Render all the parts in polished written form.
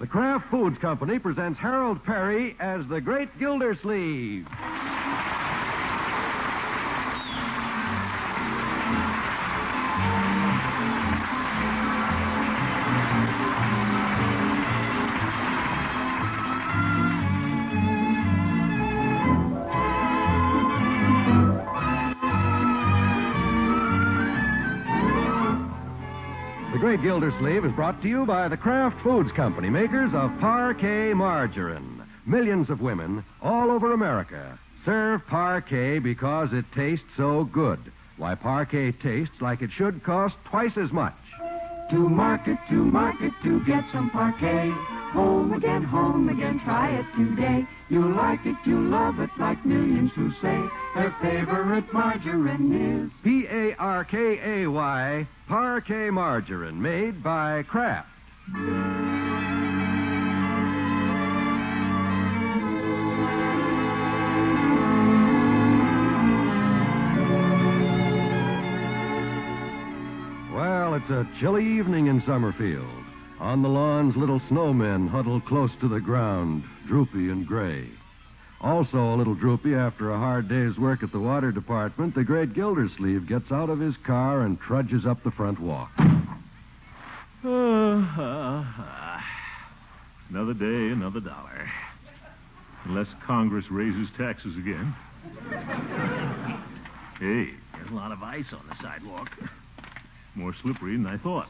The Kraft Foods Company presents Harold Perry as the Great Gildersleeve. The Great Gildersleeve is brought to you by the Kraft Foods Company, makers of Parquet margarine. Millions of women all over America serve Parquet because it tastes so good. Why, Parquet tastes like it should cost twice as much. To market, to get some Parquet. Home again, try it today. You'll like it, you'll love it, like millions who say their favorite margarine is Parkay, Parquet margarine, made by Kraft. Well, it's a chilly evening in Summerfield. On the lawns, little snowmen huddle close to the ground, droopy and gray. Also a little droopy after a hard day's work at the water department, the Great Gildersleeve gets out of his car and trudges up the front walk. Another day, another dollar. Unless Congress raises taxes again. Hey, there's a lot of ice on the sidewalk. More slippery than I thought.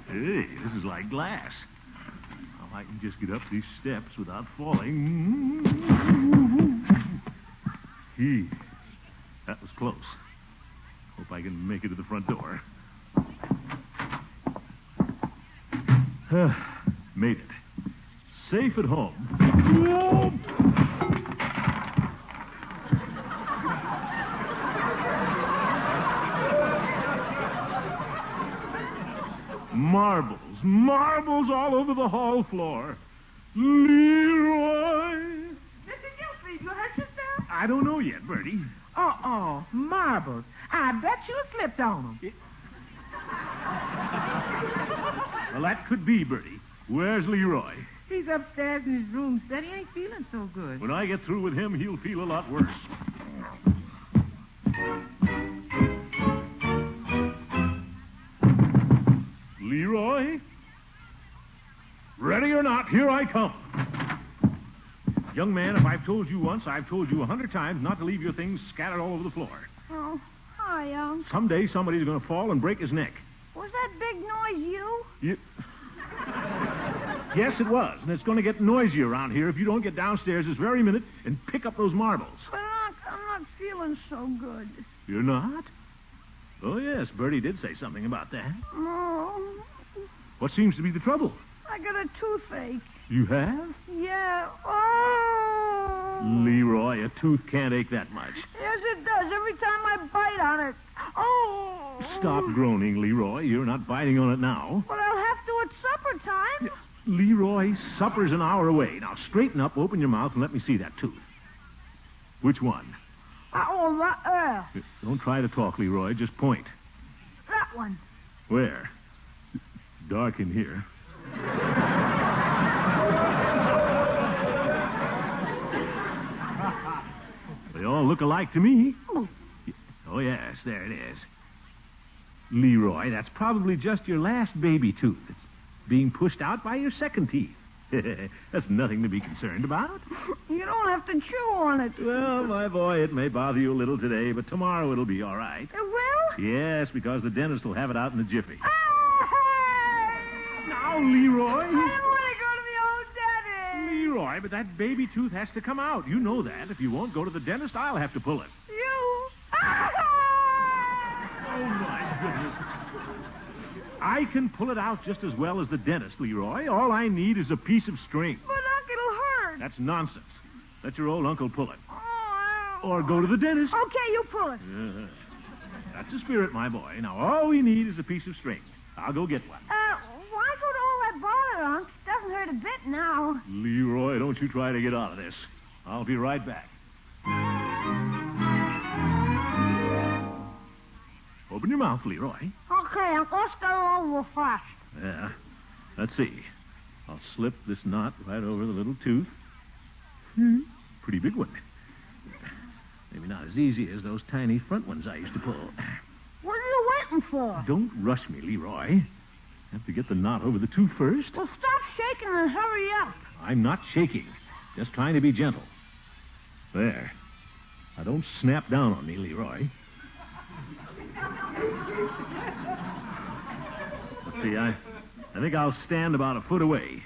Hey, this is like glass. Now I can just get up these steps without falling. Gee, that was close. Hope I can make it to the front door. Made it. Safe at home. Marbles all over the hall floor. Leroy! Mr. Gildersleeve, you hurt yourself? I don't know yet, Bertie. Marbles. I bet you slipped on them. Well, that could be, Bertie. Where's Leroy? He's upstairs in his room. Said he ain't feeling so good. When I get through with him, he'll feel a lot worse. Leroy? Ready or not, here I come. Young man, if I've told you once, I've told you 100 times not to leave your things scattered all over the floor. Oh, hi, Unc. Someday somebody's going to fall and break his neck. Was that big noise you? Yes, it was, and it's going to get noisy around here if you don't get downstairs this very minute and pick up those marbles. But, Unc, I'm not feeling so good. You're not? Oh, yes, Bertie did say something about that. Oh, What seems to be the trouble? I got a toothache. You have? Yeah. Oh. Leroy, a tooth can't ache that much. Yes, it does. Every time I bite on it. Oh. Stop groaning, Leroy. You're not biting on it now. But I'll have to at supper time. Leroy, supper's an hour away. Now, straighten up, open your mouth, and let me see that tooth. Which one? Don't try to talk, Leroy. Just point. That one. Where? Dark in here. They all look alike to me. Oh, yes, there it is. Leroy, that's probably just your last baby tooth. It's being pushed out by your second teeth. That's nothing to be concerned about. You don't have to chew on it. Well, my boy, it may bother you a little today, but tomorrow it'll be all right. It will? Yes, because the dentist will have it out in a jiffy. Oh, hey! Now, Leroy. I don't want to go to the old dentist. Leroy, but that baby tooth has to come out. You know that. If you won't go to the dentist, I'll have to pull it. You? Oh, my goodness. I can pull it out just as well as the dentist, Leroy. All I need is a piece of string. But, Unc, it'll hurt. That's nonsense. Let your old uncle pull it. Oh, Or go to the dentist. okay, you pull it. That's the spirit, my boy. Now, all we need is a piece of string. I'll go get one. Why go to all that bother, Unc? Doesn't hurt a bit now. Leroy, don't you try to get out of this. I'll be right back. Open your mouth, Leroy. Okay, Unc, let's go over fast. Yeah. Let's see. I'll slip this knot right over the little tooth. Pretty big one. Maybe not as easy as those tiny front ones I used to pull. What are you waiting for? Don't rush me, Leroy. Have to get the knot over the tooth first. Well, stop shaking and hurry up. I'm not shaking. Just trying to be gentle. There. Now, don't snap down on me, Leroy. Let's see, I think I'll stand about a foot away.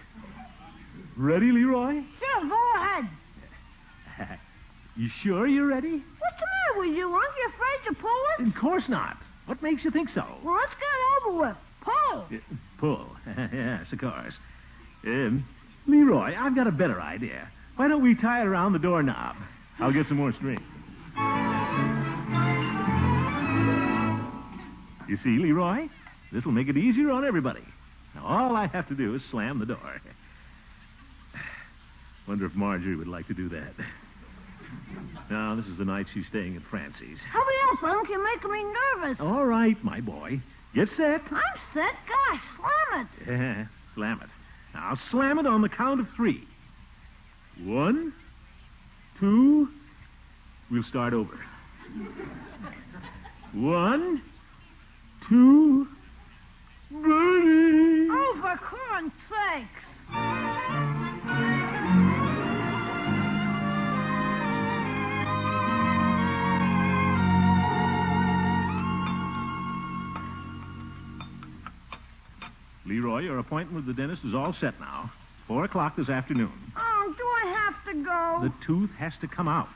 Ready, Leroy? Sure, go ahead. You sure you're ready? What's the matter with you? Aren't you afraid to pull it? Of course not. What makes you think so? Well, let's get it over with. Pull. Pull. Yes, of course. Leroy, I've got a better idea. Why don't we tie it around the doorknob? I'll get some more string. You see, Leroy? This'll make it easier on everybody. Now, all I have to do is slam the door. Wonder if Marjorie would like to do that. Now, this is the night she's staying at Francie's. Hurry up, Unc. You're making me nervous. All right, my boy. Get set. I'm set. Gosh, slam it. Yeah, slam it. Now, I'll slam it on the count of 3. 1, 2... We'll start over. 1, 2... Bertie! Oh, for corn's sakes. Leroy, your appointment with the dentist is all set now. 4 o'clock this afternoon. Oh, do I have to go? The tooth has to come out.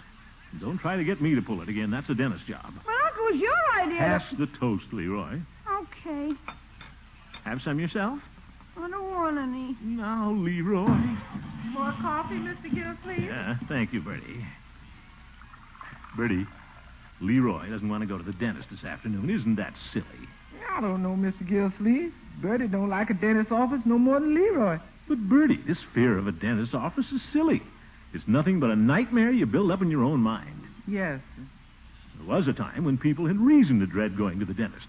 Don't try to get me to pull it again. That's a dentist's job. But Unc, it was your idea. Pass the toast, Leroy. Okay. Have some yourself? I don't want any. Now, Leroy. More coffee, Mr. Gildersleeve? Yeah, thank you, Bertie. Bertie, Leroy doesn't want to go to the dentist this afternoon. Isn't that silly? I don't know, Mr. Gildersleeve. Bertie don't like a dentist's office no more than Leroy. But, Bertie, this fear of a dentist's office is silly. It's nothing but a nightmare you build up in your own mind. Yes. There was a time when people had reason to dread going to the dentist.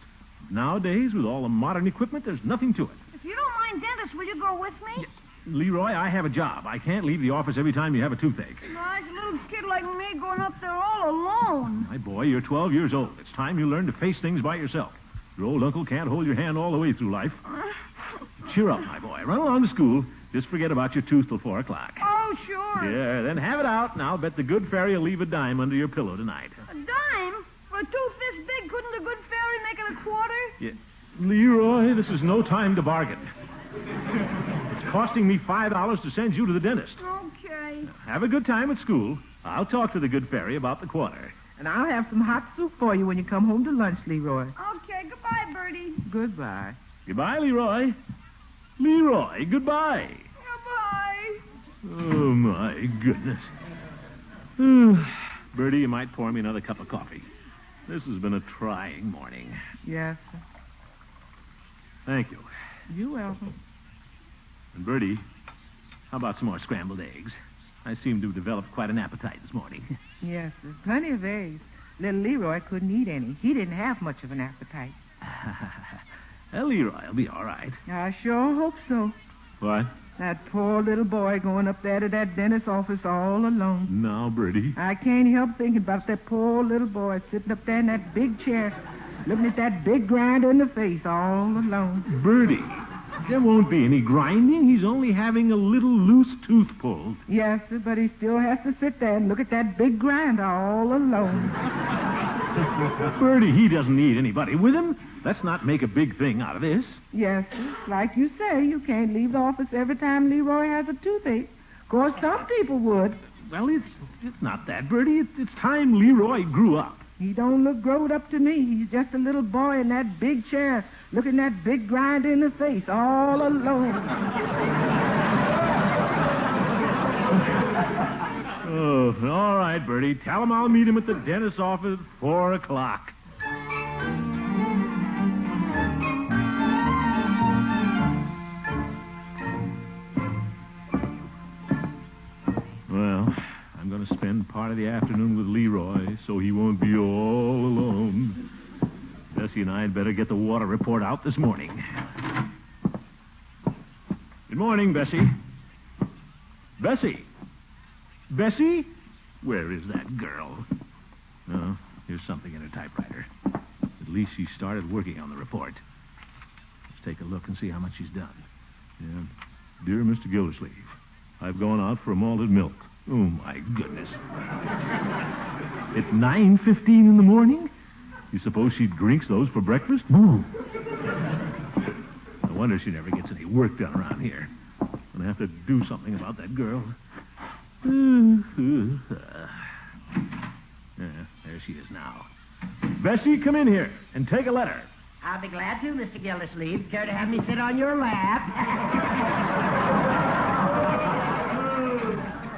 Nowadays, with all the modern equipment, there's nothing to it. If you don't mind dentist, will you go with me? Leroy, I have a job. I can't leave the office every time you have a toothache. Gosh, a little kid like me going up there all alone. My boy, you're 12 years old. It's time you learn to face things by yourself. Your old uncle can't hold your hand all the way through life. Cheer up, my boy. Run along to school. Just forget about your tooth till 4 o'clock. Oh, sure. Yeah, then have it out, and I'll bet the good fairy will leave a dime under your pillow tonight. A dime? For a tooth this big, couldn't the good fairy make it a quarter? Yeah. Leroy, this is no time to bargain. It's costing me $5 to send you to the dentist. Okay. Have a good time at school. I'll talk to the good fairy about the quarter. And I'll have some hot soup for you when you come home to lunch, Leroy. Okay, goodbye, Bertie. Goodbye. Goodbye, Leroy. Leroy, goodbye. Goodbye. Oh, my goodness. Bertie, you might pour me another cup of coffee. This has been a trying morning. Yes, sir. Thank you. You're welcome. And Bertie, how about some more scrambled eggs? I seem to have developed quite an appetite this morning. Yes, sir. Plenty of eggs. Little Leroy couldn't eat any. He didn't have much of an appetite. Well, Leroy will be all right. I sure hope so. What? That poor little boy going up there to that dentist's office all alone. Now, Bertie. I can't help thinking about that poor little boy sitting up there in that big chair, looking at that big grinder in the face all alone. Bertie, there won't be any grinding. He's only having a little loose tooth pulled. Yes, sir, but he still has to sit there and look at that big grinder all alone. Bertie, he doesn't need anybody with him. Let's not make a big thing out of this. Yes, sir. Like you say, you can't leave the office every time Leroy has a toothache. Of course, some people would. Well, it's not that, Bertie. It's time Leroy grew up. He don't look growed up to me. He's just a little boy in that big chair, looking that big grinder in the face, all alone. Oh, all right, Bertie. Tell him I'll meet him at the dentist's office at 4 o'clock. Well, I'm going to spend part of the afternoon with Leroy so he won't be all alone. Bessie and I had better get the water report out this morning. morning, Bessie. Bessie? Bessie? Where is that girl? Oh, here's something in her typewriter. At least she started working on the report. Let's take a look and see how much she's done. Yeah. Dear Mr. Gildersleeve, I've gone out for a malted milk. Oh, my goodness. At 9:15 in the morning? You suppose she drinks those for breakfast? Ooh. No wonder she never gets any work done around here. I'm going to have to do something about that girl. There she is now. Bessie, come in here and take a letter. I'll be glad to, Mr. Gildersleeve. Care to have me sit on your lap?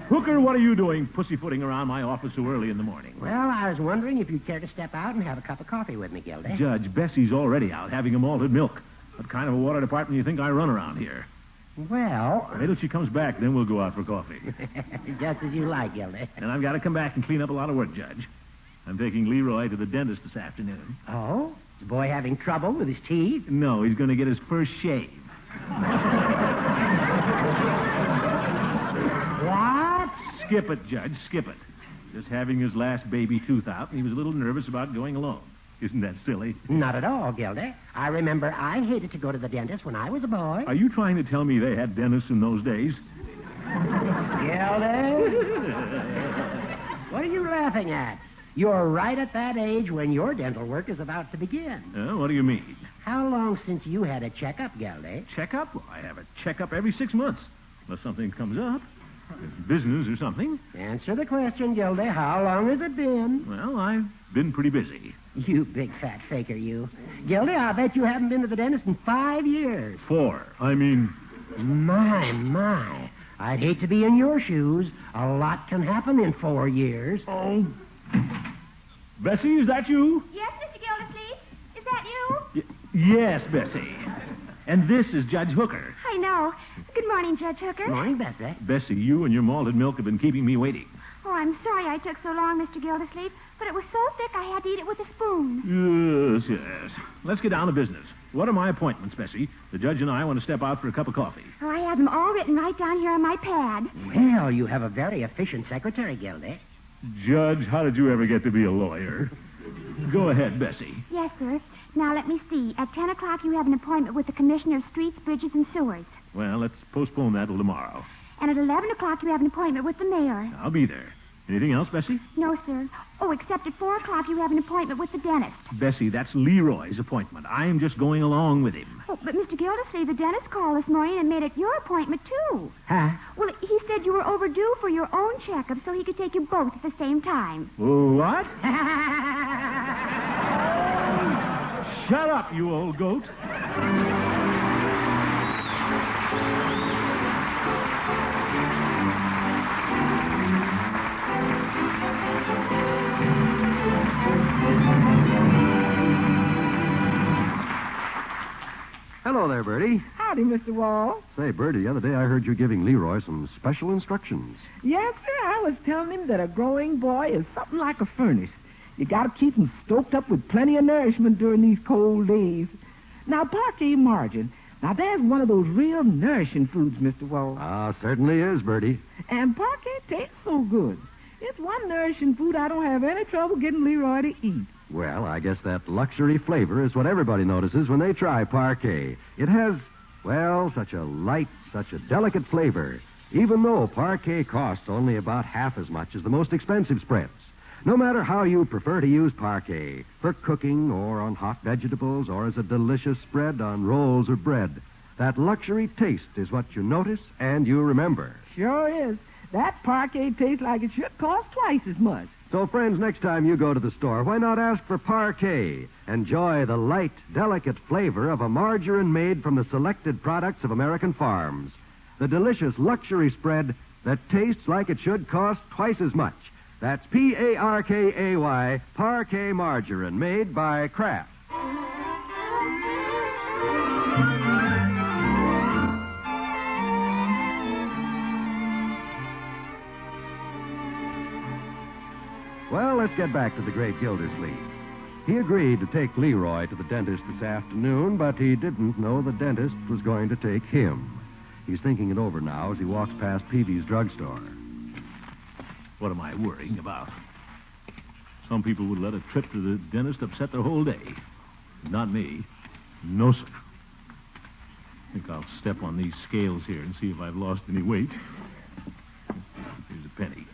Hooker, what are you doing pussyfooting around my office so early in the morning? Well, I was wondering if you'd care to step out and have a cup of coffee with me, Gildy. Judge, Bessie's already out having a malted milk. What kind of a water department do you think I run around here? Well... Wait till she comes back, then we'll go out for coffee. Just as you like, Gildy. And I've got to come back and clean up a lot of work, Judge. I'm taking Leroy to the dentist this afternoon. Oh? Is the boy having trouble with his teeth? No, he's going to get his first shave. What? Skip it, Judge, skip it. Just having his last baby tooth out, and he was a little nervous about going alone. Isn't that silly? Not at all, Gildy. I remember I hated to go to the dentist when I was a boy. Are you trying to tell me they had dentists in those days? Gildy? What are you laughing at? You're right at that age when your dental work is about to begin. What do you mean? How long since you had a checkup, Gildy? Checkup? Well, I have a checkup every 6 months. Unless something comes up. Business or something. Answer the question, Gildy. How long has it been? Well, I've been pretty busy. You big fat faker, you. Gildy, I'll bet you haven't been to the dentist in 5 years. 4. I mean... My. I'd hate to be in your shoes. A lot can happen in 4 years. Oh. Bessie, is that you? Yes, Mr. Gildersleeve? Is that you? Yes, Bessie. And this is Judge Hooker. I know. Good morning, Judge Hooker. Morning, Bessie. Bessie, you and your malted milk have been keeping me waiting. Oh, I'm sorry I took so long, Mr. Gildersleeve, but it was so thick I had to eat it with a spoon. Yes. Let's get down to business. What are my appointments, Bessie? The judge and I want to step out for a cup of coffee. Oh, I have them all written right down here on my pad. Well, you have a very efficient secretary, Gildy. Judge, how did you ever get to be a lawyer? Go ahead, Bessie. Yes, sir. Now, let me see. At 10 o'clock, you have an appointment with the Commissioner of Streets, Bridges, and Sewers. Well, let's postpone that till tomorrow. And at 11 o'clock, you have an appointment with the mayor. I'll be there. Anything else, Bessie? No, sir. Oh, except at 4 o'clock, you have an appointment with the dentist. Bessie, that's Leroy's appointment. I'm just going along with him. Oh, but Mr. Gildersleeve, the dentist called this morning and made it your appointment, too. Huh? Well, he said you were overdue for your own checkup, so he could take you both at the same time. What? Shut up, you old goat. Hello there, Bertie. Howdy, Mr. Wall. Say, Bertie, the other day I heard you giving Leroy some special instructions. Yes, sir. I was telling him that a growing boy is something like a furnace. You got to keep him stoked up with plenty of nourishment during these cold days. Now, parquet margarine. Now, there's one of those real nourishing foods, Mr. Wall. Ah, certainly is, Bertie. And parquet tastes so good. It's one nourishing food I don't have any trouble getting Leroy to eat. Well, I guess that luxury flavor is what everybody notices when they try parquet. It has, well, such a light, such a delicate flavor, even though parquet costs only about half as much as the most expensive spreads. No matter how you prefer to use parquet, for cooking or on hot vegetables or as a delicious spread on rolls or bread, that luxury taste is what you notice and you remember. Sure is. That parquet tastes like it should cost twice as much. So, friends, next time you go to the store, why not ask for parquet? Enjoy the light, delicate flavor of a margarine made from the selected products of American farms. The delicious luxury spread that tastes like it should cost twice as much. That's Parkay, Parquet margarine, made by Kraft. Well, let's get back to the great Gildersleeve. He agreed to take Leroy to the dentist this afternoon, but he didn't know the dentist was going to take him. He's thinking it over now as he walks past Peavy's drugstore. What am I worrying about? Some people would let a trip to the dentist upset their whole day. Not me. No, sir. I think I'll step on these scales here and see if I've lost any weight. Here's a penny.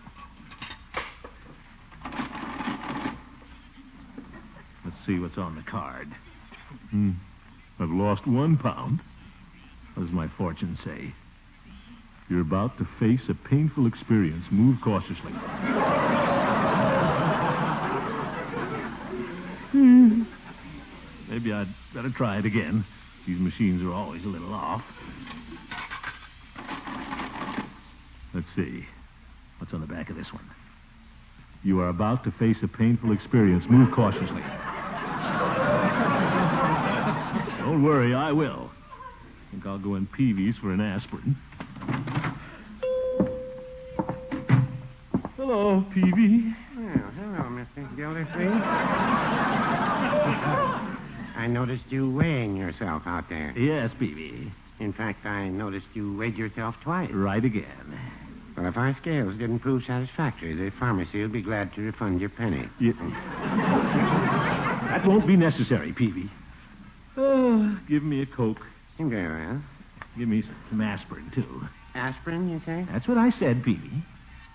Let's see what's on the card. I've lost 1 pound. What does my fortune say? You're about to face a painful experience. Move cautiously. Maybe I'd better try it again. These machines are always a little off. Let's see. What's on the back of this one? You are about to face a painful experience. Move cautiously. Don't worry, I will. I think I'll go in Peavy's for an aspirin. Hello, Peavy. Well, hello, Mr. Gildersleeve. I noticed you weighing yourself out there. Yes, Peavy. In fact, I noticed you weighed yourself twice. Right again. Well, if our scales didn't prove satisfactory, the pharmacy will be glad to refund your penny. That won't be necessary, Peavy. Give me a Coke. Very well. Give me some aspirin, too. Aspirin, you say? That's what I said, Peavy.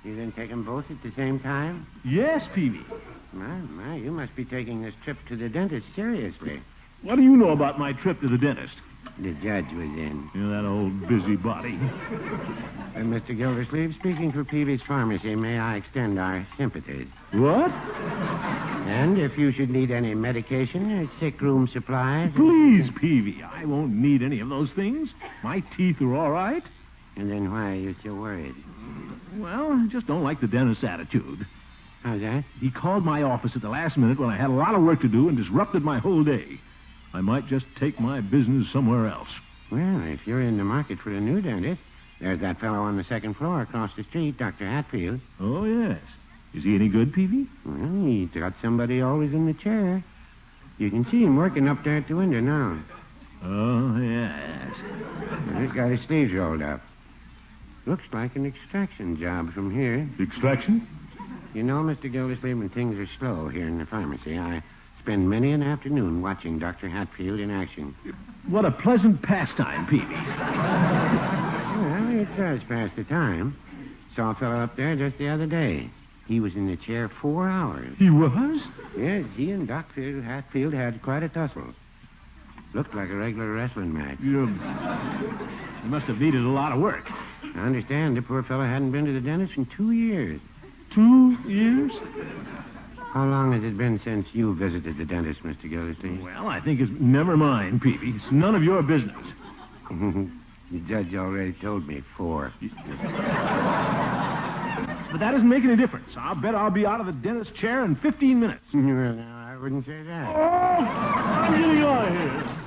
You didn't take them both at the same time? Yes, Peavy. My, you must be taking this trip to the dentist seriously. What do you know about my trip to the dentist? The judge was in. You know, that old busybody. Mr. Gildersleeve, speaking for Peavy's Pharmacy, may I extend our sympathies? What? And if you should need any medication or sick room supplies... Please, Peavy, I won't need any of those things. My teeth are all right. And then why are you so worried? Well, I just don't like the dentist's attitude. How's that? He called my office at the last minute when I had a lot of work to do and disrupted my whole day. I might just take my business somewhere else. Well, if you're in the market for a new dentist, there's that fellow on the second floor across the street, Dr. Hatfield. Oh, yes. Is he any good, Peavy? Well, he's got somebody always in the chair. You can see him working up there at the window now. Oh, yes. Well, he's got his sleeves rolled up. Looks like an extraction job from here. Extraction? You know, Mr. Gildersleeve, when things are slow here in the pharmacy, I spend many an afternoon watching Dr. Hatfield in action. What a pleasant pastime, Peavy. Well, it does pass the time. Saw a fellow up there just the other day. He was in the chair 4 hours. He was? Yes, he and Dr. Hatfield had quite a tussle. Looked like a regular wrestling match. He must have needed a lot of work. I understand the poor fellow hadn't been to the dentist in 2 years. 2 years? How long has it been since you visited the dentist, Mr. Gildersleeve? Well, I think it's... Never mind, Peavy. It's none of your business. The judge already told me 4. But that doesn't make any difference. I'll bet I'll be out of the dentist's chair in 15 minutes. Well, no, I wouldn't say that. Oh, I'm getting out of here.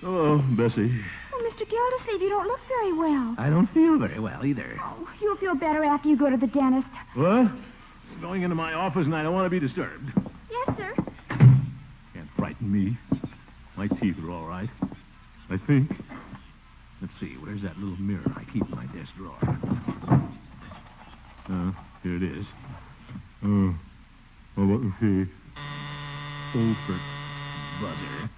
Hello, Bessie. Oh, Mr. Gildersleeve, you don't look very well. I don't feel very well either. Oh, you'll feel better after you go to the dentist. What? I'm going into my office and I don't want to be disturbed. Yes, sir. Can't frighten me. My teeth are all right. I think. Let's see, where's that little mirror I keep in my desk drawer? Here it is. Well, let me see. Oh, for buzzer.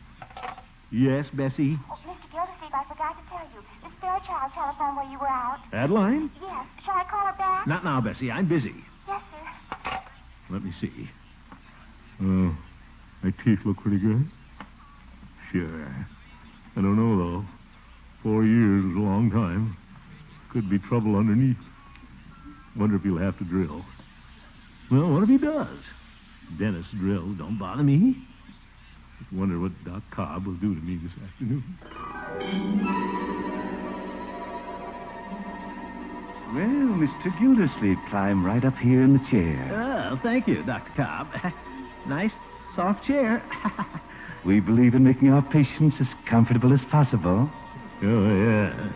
Yes, Bessie? Oh, Mr. Gildersleeve, I forgot to tell you. Miss Fairchild telephoned while you were out. Adeline? Yes. Shall I call her back? Not now, Bessie. I'm busy. Yes, sir. Let me see. Oh, my teeth look pretty good. Sure. I don't know, though. 4 years is a long time. Could be trouble underneath. Wonder if he'll have to drill. Well, what if he does? Dentist drill don't bother me. Just wonder what Doc Cobb will do to me this afternoon. Well, Mr. Gildersleeve, climb right up here in the chair. Oh, thank you, Dr. Cobb. Nice, soft chair. We believe in making our patients as comfortable as possible. Oh, yeah.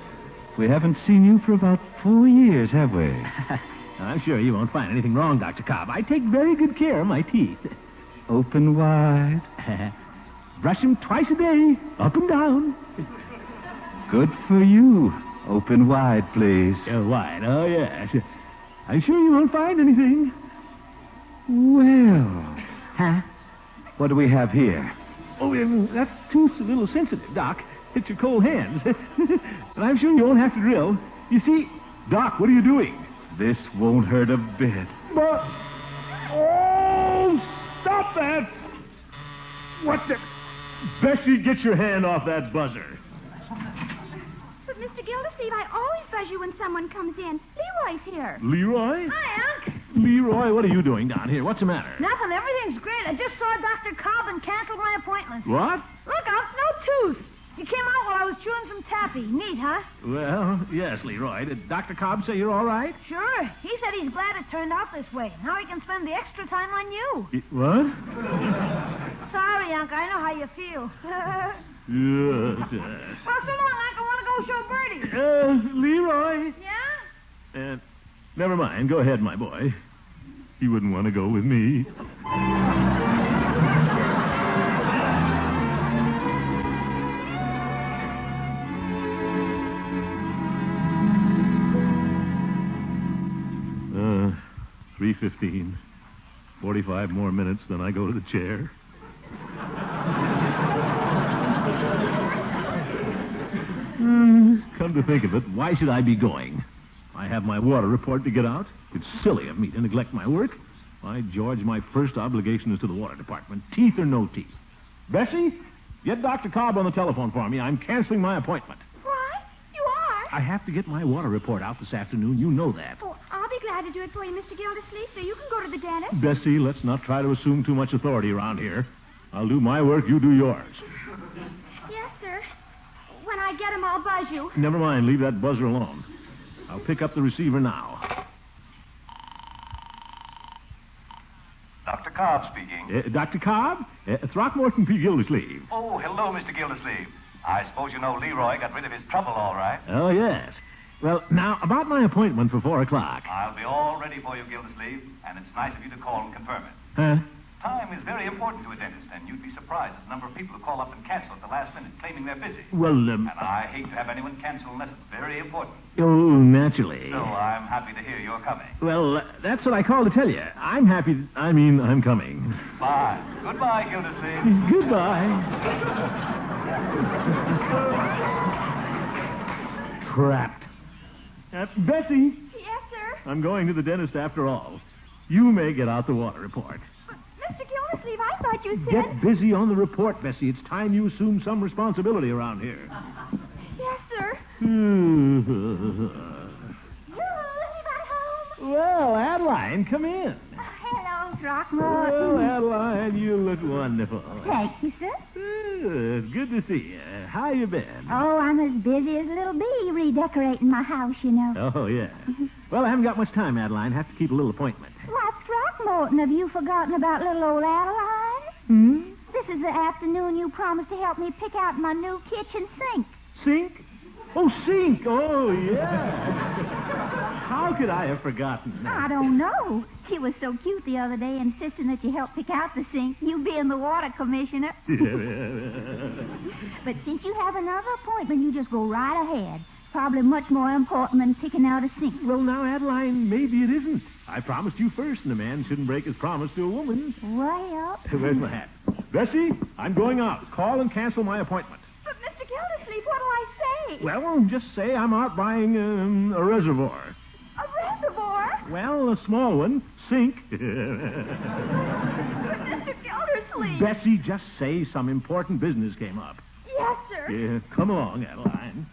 We haven't seen you for about 4 years, have we? I'm sure you won't find anything wrong, Dr. Cobb. I take very good care of my teeth. Open wide. Brush them twice a day, up and down. Good for you. Open wide, please. Wide, oh, yes. I'm sure you won't find anything. Well. Huh? What do we have here? Oh, that tooth's a little sensitive, Doc. It's your cold hands. But I'm sure you won't have to drill. You see, Doc, what are you doing? This won't hurt a bit. But... Oh, stop that! What the... Bessie, get your hand off that buzzer. But, Mr. Gildersleeve, I always buzz you when someone comes in. Leroy's here. Leroy? Hi, Unc. Leroy, what are you doing down here? What's the matter? Nothing. Everything's great. I just saw Dr. Cobb and canceled my appointment. What? Look, Unc, no tooth. He came out while I was chewing some taffy. Neat, huh? Well, yes, Leroy. Did Dr. Cobb say you're all right? Sure. He said he's glad it turned out this way. Now he can spend the extra time on you. What? Sorry, Unc. I know how you feel. Yes. Well, so long, Unc. I want to go show Bertie. Leroy. Yeah? Never mind. Go ahead, my boy. He wouldn't want to go with me. 3:15. 45 more minutes, then I go to the chair. Come to think of it, why should I be going? I have my water report to get out. It's silly of me to neglect my work. By George, my first obligation is to the water department. Teeth or no teeth. Bessie, get Dr. Cobb on the telephone for me. I'm canceling my appointment. What? You are? I have to get my water report out this afternoon. You know that. Oh, I'll be glad to do it for you, Mr. Gildersleeve, so you can go to the dentist. Bessie, let's not try to assume too much authority around here. I'll do my work, you do yours. Yes, sir. When I get him, I'll buzz you. Never mind, leave that buzzer alone. I'll pick up the receiver now. Dr. Cobb speaking. Dr. Cobb? Throckmorton P. Gildersleeve. Oh, hello, Mr. Gildersleeve. I suppose you know Leroy got rid of his trouble all right. Oh, yes. Well, now, about my appointment for 4 o'clock. I'll be all ready for you, Gildersleeve, and it's nice of you to call and confirm it. Huh? Time is very important to a dentist, and you'd be surprised at the number of people who call up and cancel at the last minute, claiming they're busy. Well, And I hate to have anyone cancel unless it's very important. Oh, naturally. So I'm happy to hear you're coming. Well, that's what I called to tell you. I'm happy... I'm coming. Fine. Goodbye, Gildersleeve. Goodbye. Trapped. Bessie, Yes, sir. I'm going to the dentist after all. You may get out the water report. But, Mr. Gildersleeve, I thought you said... Get busy on the report, Bessie. It's time you assume some responsibility around here. Yes, sir. You leave at home? Well, Adeline, come in. Hello, Throckmorton. Well, Adeline, you look wonderful. Thank you, sir. It's good to see you. How you been? Oh, I'm as busy as a little bee redecorating my house, you know. Oh, yeah. Well, I haven't got much time, Adeline. Have to keep a little appointment. Why, Throckmorton, have you forgotten about little old Adeline? This is the afternoon you promised to help me pick out my new kitchen sink. Sink? Oh, sink. Oh, yeah. How could I have forgotten that? I don't know. He was so cute the other day, insisting that you help pick out the sink, you being the water commissioner. But since you have another appointment, you just go right ahead. Probably much more important than picking out a sink. Well, now, Adeline, maybe it isn't. I promised you first, and a man shouldn't break his promise to a woman. Well... Where's my hat? Bessie, I'm going out. Call and cancel my appointment. But, Mr. Gildersleeve, what do I say? Well, just say I'm out buying a reservoir. A reservoir? Well, a small one. Sink. But, Mr. Gildersleeve... Bessie, just say some important business came up. Yes, sir. Yeah, come along, Adeline.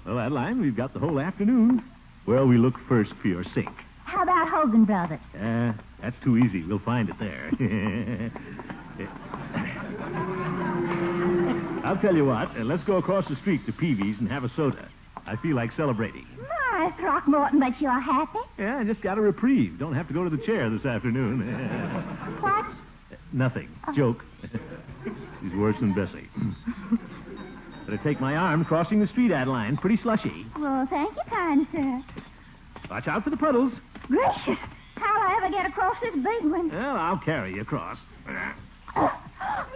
Well, Adeline, we've got the whole afternoon. Where'll we look first for your sink? How about Hogan Brothers? That's too easy. We'll find it there. I'll tell you what. Let's go across the street to Peavy's and have a soda. I feel like celebrating. My, Yes, Throckmorton, but you're happy? Yeah, I just got a reprieve. Don't have to go to the chair this afternoon. What? Nothing. Joke. He's worse than Bessie. Better take my arm crossing the street, Adeline. Pretty slushy. Well, thank you, kind sir. Watch out for the puddles. Gracious, how'll I ever get across this big one? Well, I'll carry you across.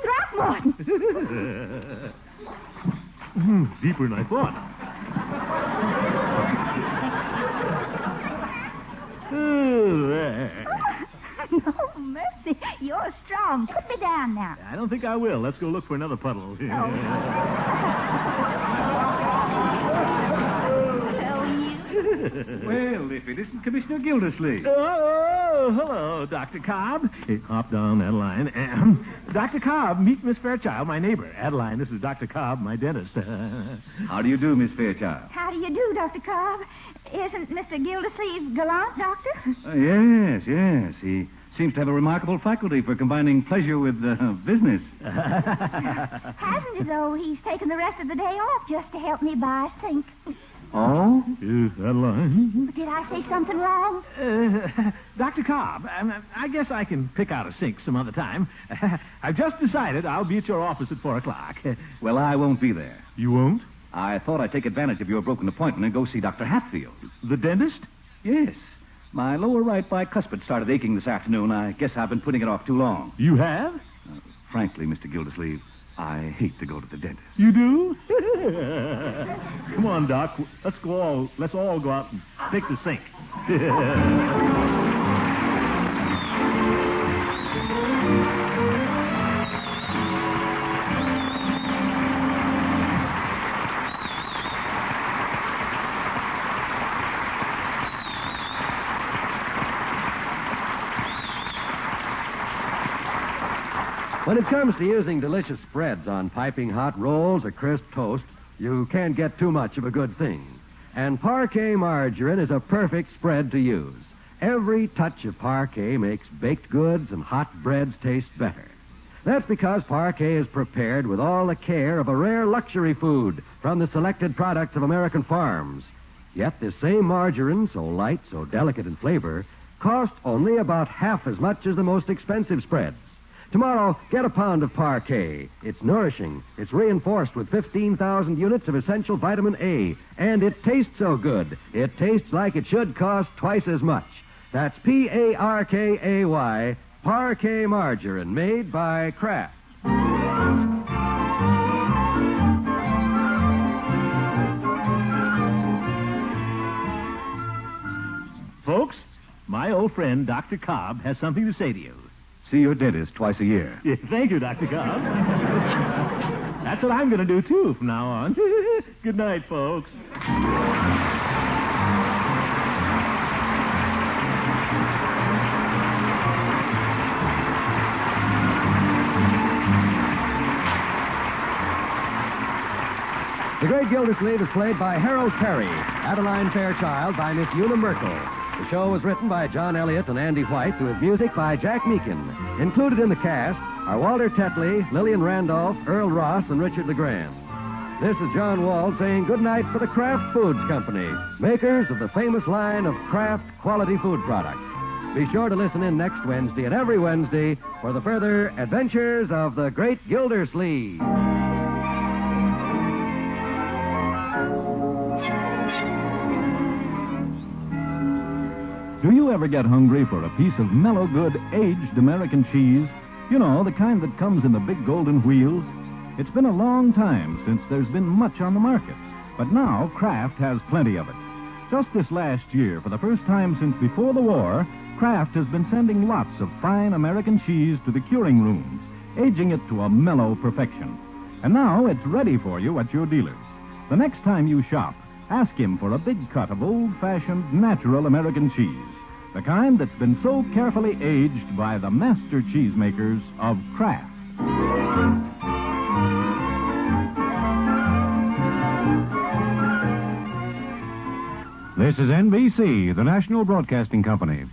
Throckmorton! Deeper than I thought. There. No mercy. You're strong. Put me down now. I don't think I will. Let's go look for another puddle. Oh, you. Well, if it isn't Commissioner Gildersleeve. Oh, hello, Dr. Cobb. Hey, hop down, Adeline. Dr. Cobb, meet Miss Fairchild, my neighbor. Adeline, this is Dr. Cobb, my dentist. How do you do, Miss Fairchild? How do you do, Dr. Cobb? Isn't Mr. Gildersleeve gallant, Doctor? Yes. He seems to have a remarkable faculty for combining pleasure with business. Hasn't he, though? He's taken the rest of the day off just to help me buy a sink. Oh? Adeline? Did I say something wrong? Dr. Cobb, I guess I can pick out a sink some other time. I've just decided I'll be at your office at 4 o'clock. Well, I won't be there. You won't? I thought I'd take advantage of your broken appointment and go see Dr. Hatfield. The dentist? Yes. My lower right bicuspid started aching this afternoon. I guess I've been putting it off too long. You have? Frankly, Mr. Gildersleeve, I hate to go to the dentist. You do? Come on, Doc. Let's all go out and take the sink. When it comes to using delicious spreads on piping hot rolls or crisp toast, you can't get too much of a good thing. And Parquet margarine is a perfect spread to use. Every touch of Parquet makes baked goods and hot breads taste better. That's because Parquet is prepared with all the care of a rare luxury food from the selected products of American farms. Yet this same margarine, so light, so delicate in flavor, costs only about half as much as the most expensive spreads. Tomorrow, get a pound of Parquet. It's nourishing. It's reinforced with 15,000 units of essential vitamin A. And it tastes so good. It tastes like it should cost twice as much. That's Parkay, Parquet margarine, made by Kraft. Folks, my old friend, Dr. Cobb, has something to say to you. See your dentist twice a year. Yeah, thank you, Dr. Cobb. That's what I'm going to do, too, from now on. Good night, folks. The Great Gildersleeve is played by Harold Perry, Adeline Fairchild by Miss Una Merkel. The show was written by John Elliott and Andy White, with music by Jack Meakin. Included in the cast are Walter Tetley, Lillian Randolph, Earl Ross, and Richard LeGrand. This is John Wald saying good night for the Kraft Foods Company, makers of the famous line of Kraft quality food products. Be sure to listen in next Wednesday and every Wednesday for the further adventures of the Great Gildersleeve. Do you ever get hungry for a piece of mellow good aged American cheese? You know, the kind that comes in the big golden wheels? It's been a long time since there's been much on the market, but now Kraft has plenty of it. Just this last year, for the first time since before the war, Kraft has been sending lots of fine American cheese to the curing rooms, aging it to a mellow perfection. And now it's ready for you at your dealers. The next time you shop, ask him for a big cut of old-fashioned, natural American cheese, the kind that's been so carefully aged by the master cheesemakers of Kraft. This is NBC, the National Broadcasting Company.